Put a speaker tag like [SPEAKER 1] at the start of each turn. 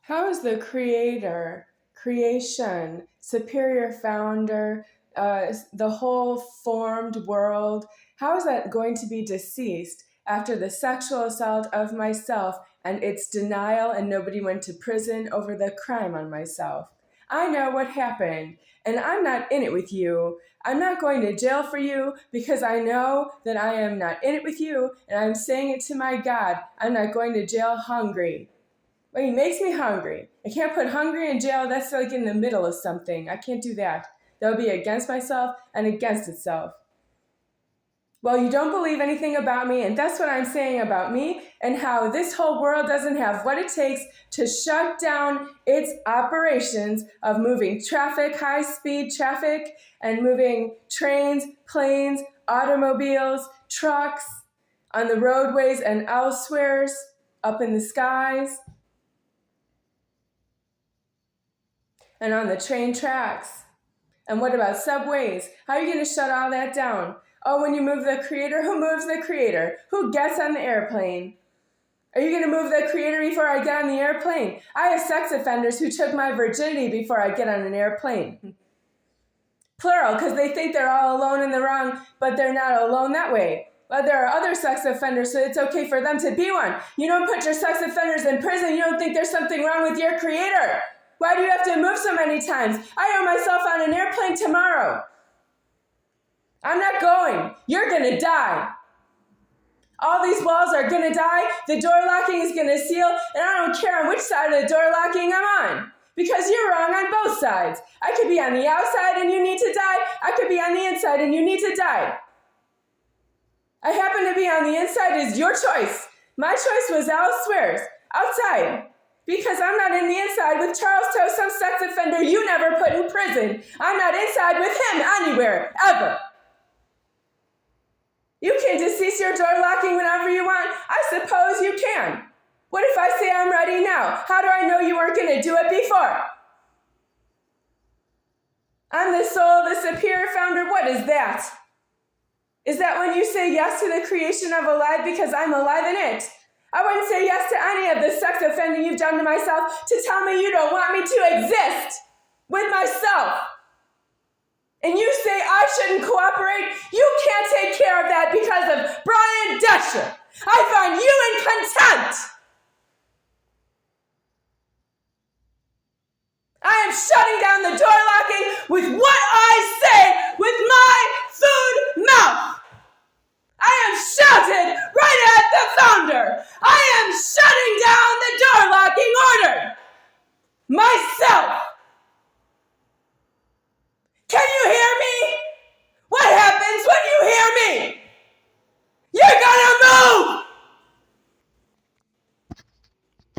[SPEAKER 1] How is the creator, creation, superior founder, the whole formed world, how is that going to be deceased after the sexual assault of myself and its denial and nobody went to prison over the crime on myself? I know what happened, and I'm not in it with you. I'm not going to jail for you because I know that I am not in it with you, and I'm saying it to my God. I'm not going to jail hungry. Well, he makes me hungry. I can't put hungry in jail. That's like in the middle of something. I can't do that. That would be against myself and against itself. Well, you don't believe anything about me, and that's what I'm saying about me and how this whole world doesn't have what it takes to shut down its operations of moving traffic, high-speed traffic, and moving trains, planes, automobiles, trucks on the roadways and elsewhere, up in the skies, and on the train tracks. And what about subways? How are you going to shut all that down? Oh, when you move the creator, who moves the creator? Who gets on the airplane? Are you going to move the creator before I get on the airplane? I have sex offenders who took my virginity before I get on an airplane. Plural, because they think they're all alone in the wrong, but they're not alone that way. But there are other sex offenders, so it's okay for them to be one. You don't put your sex offenders in prison. You don't think there's something wrong with your creator. Why do you have to move so many times? I owe myself on an airplane tomorrow. I'm not going. You're going to die. All these walls are going to die. The door locking is going to seal. And I don't care on which side of the door locking I'm on. Because you're wrong on both sides. I could be on the outside and you need to die. I could be on the inside and you need to die. I happen to be on the inside is your choice. My choice was elsewhere, outside. Because I'm not in the inside with Charles Toe, some sex offender you never put in prison. I'm not inside with him anywhere, ever. You can decease your door locking whenever you want. I suppose you can. What if I say I'm ready now? How do I know you weren't going to do it before? I'm the soul, the superior founder. What is that? Is that when you say yes to the creation of alive because I'm alive in it? I wouldn't say yes to any of the sex offending you've done to myself to tell me you don't want me to exist with myself. And you say I shouldn't cooperate? You can't take care of that because of Brian Desher. I find you in contempt. I am shutting down the door locking with what I